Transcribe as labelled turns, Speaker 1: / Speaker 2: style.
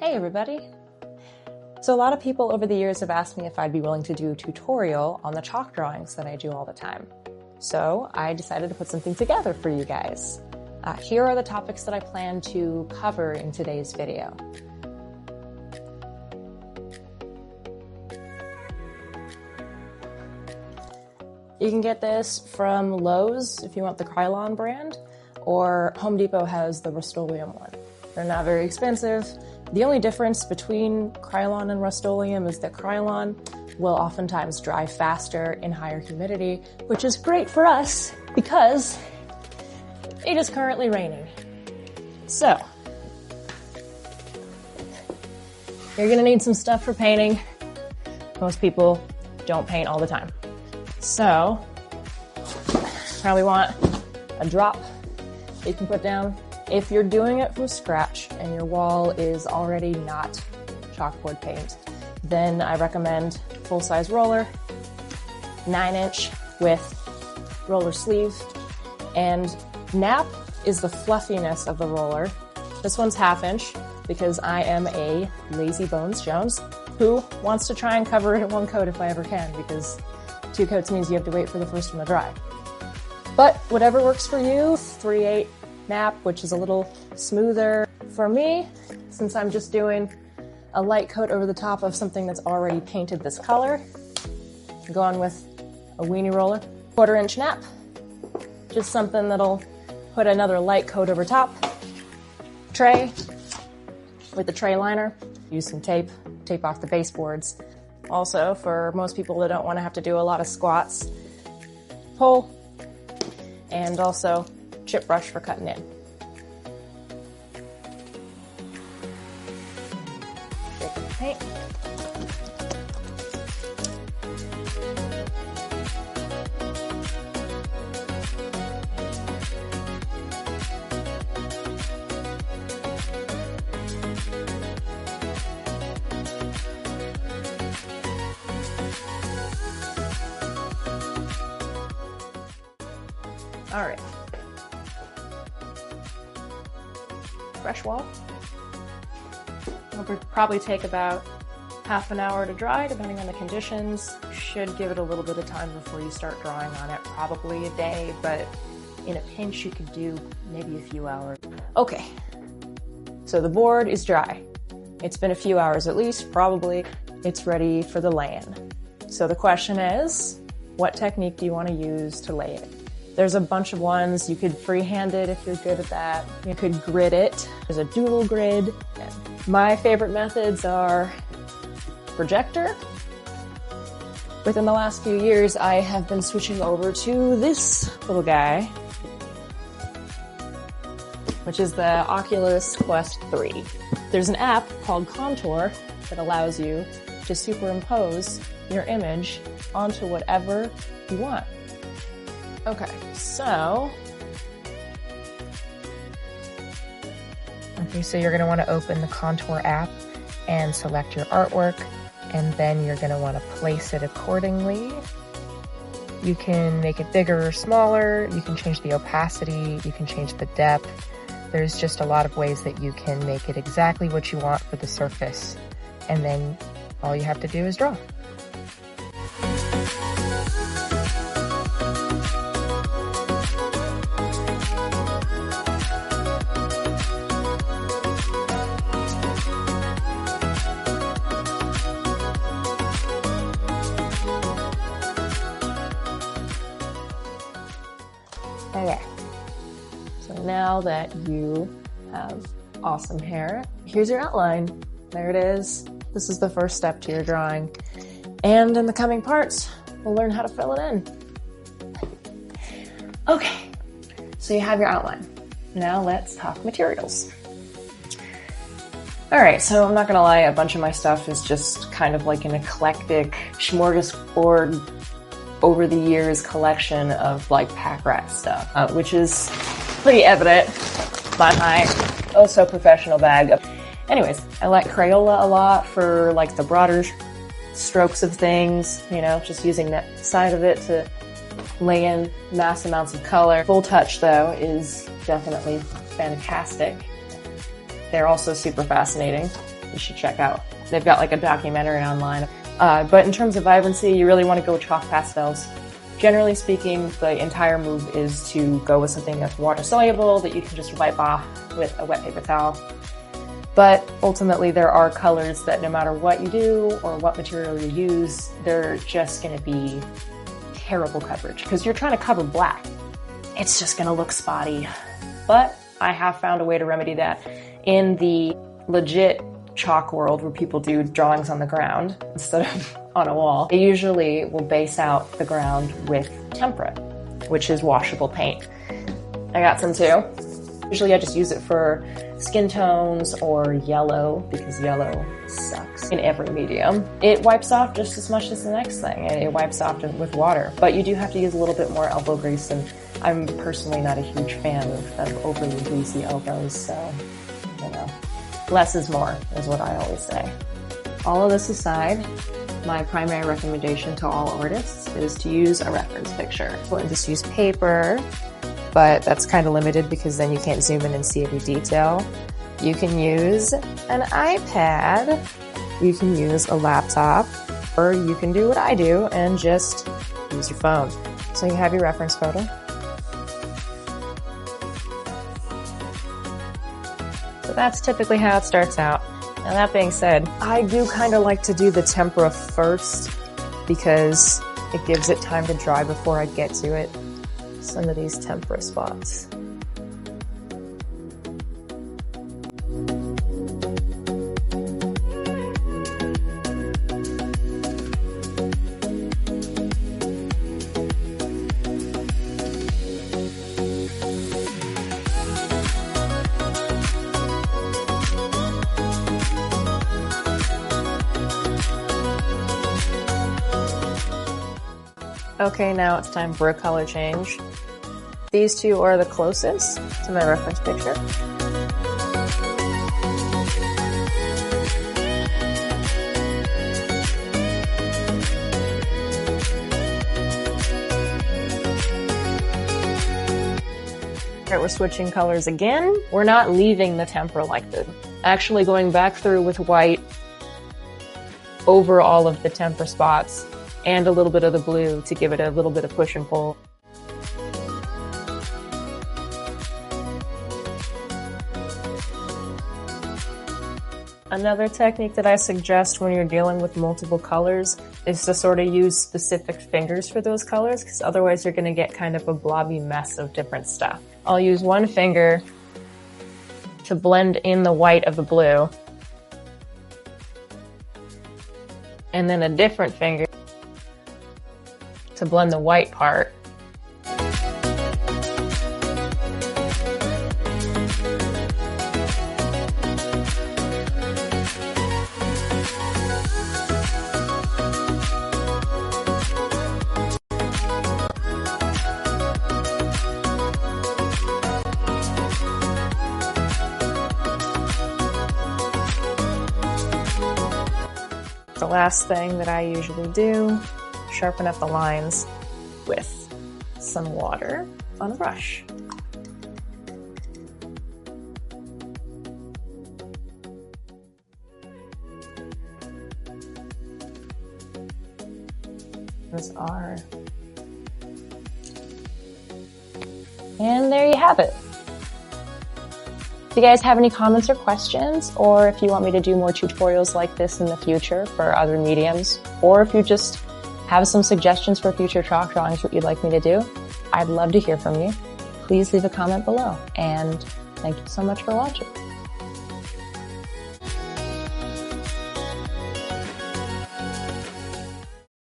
Speaker 1: Hey everybody! So a lot of people over the years have asked me if I'd be willing to do a tutorial on the chalk drawings that I do all the time. So I decided to put something together for you guys. Here are the topics that I plan to cover in today's video. You can get this from Lowe's if you want the Krylon brand, or Home Depot has the Rust-Oleum one. They're not very expensive. The only difference between Krylon and Rust-Oleum is that Krylon will oftentimes dry faster in higher humidity, which is great for us because it is currently raining. So, you're gonna need some stuff for painting. Most people don't paint all the time. So, probably want a drop that you can put down. If you're doing it from scratch and your wall is already not chalkboard paint, then I recommend full-size roller, 9-inch with roller sleeve, and nap is the fluffiness of the roller. This one's 1/2 inch because I am a lazy bones Jones who wants to try and cover it in one coat if I ever can, because 2 coats means you have to wait for the first one to dry. But whatever works for you, 3/8 nap, which is a little smoother. For me, since I'm just doing a light coat over the top of something that's already painted this color, I'm going with a weenie roller. 1/4 inch nap, just something that'll put another light coat over top. Tray, with the tray liner, use some tape off the baseboards. Also, for most people that don't want to have to do a lot of squats, pole, and also chip brush for cutting in. Take the paint. All right. Fresh wall. It'll probably take about 1/2 hour to dry, depending on the conditions. Should give it a little bit of time before you start drawing on it, probably a day, but in a pinch you could do maybe a few hours. Okay, so the board is dry. It's been a few hours at least, probably. It's ready for the lay-in. So the question is, what technique do you want to use to lay it? There's a bunch of ones. You could freehand it if you're good at that. You could grid it. There's a doodle grid. My favorite methods are projector. Within the last few years, I have been switching over to this little guy, which is the Oculus Quest 3. There's an app called Contour that allows you to superimpose your image onto whatever you want. Okay, so you're going to want to open the Contour app and select your artwork, and then you're going to want to place it accordingly. You can make it bigger or smaller, you can change the opacity, you can change the depth. There's just a lot of ways that you can make it exactly what you want for the surface, and then all you have to do is draw. Okay, so now that you have awesome hair, here's your outline. There it is. This is the first step to your drawing. And in the coming parts, we'll learn how to fill it in. Okay, so you have your outline. Now let's talk materials. All right, so I'm not gonna lie, a bunch of my stuff is just kind of like an eclectic smorgasbord over the years collection of like pack rat stuff, which is pretty evident by my oh-so-professional bag. Anyways, I like Crayola a lot for like the broader strokes of things, you know, just using that side of it to lay in mass amounts of color. Full Touch, though, is definitely fantastic. They're also super fascinating. you should check out. They've got like a documentary online. But in terms of vibrancy, you really want to go with chalk pastels. Generally speaking, the entire move is to go with something that's water soluble that you can just wipe off with a wet paper towel. But ultimately, there are colors that no matter what you do or what material you use, they're just going to be terrible coverage because you're trying to cover black. It's just going to look spotty. But I have found a way to remedy that in the legit chalk world where people do drawings on the ground instead of on a wall. They usually will base out the ground with tempera, which is washable paint. I got some too. Usually I just use it for skin tones or yellow because yellow sucks in every medium. It wipes off just as much as the next thing. It wipes off with water, but you do have to use a little bit more elbow grease, and I'm personally not a huge fan of overly greasy elbows, so, you know, less is more is what I always say. All of this aside, my primary recommendation to all artists is to use a reference picture. And just use paper, but that's kind of limited because then you can't zoom in and see every detail. You can use an iPad, you can use a laptop, or you can do what I do and just use your phone. So you have your reference photo. So that's typically how it starts out. Now that being said, I do kind of like to do the tempera first because it gives it time to dry before I get to it. Some of these tempera spots. Okay, now it's time for a color change. These two are the closest to my reference picture. Alright, we're switching colors again. We're not leaving the tempera like this. Actually going back through with white over all of the tempera spots and a little bit of the blue to give it a little bit of push and pull. Another technique that I suggest when you're dealing with multiple colors is to sort of use specific fingers for those colors, because otherwise you're going to get kind of a blobby mess of different stuff. I'll use one finger to blend in the white of the blue, and then a different finger to blend the white part. The last thing that I usually do, sharpen up the lines with some water on a brush. And there you have it. If you guys have any comments or questions, or if you want me to do more tutorials like this in the future for other mediums, or if you just have some suggestions for future chalk drawings, what you'd like me to do, I'd love to hear from you. Please leave a comment below, and thank you so much for watching.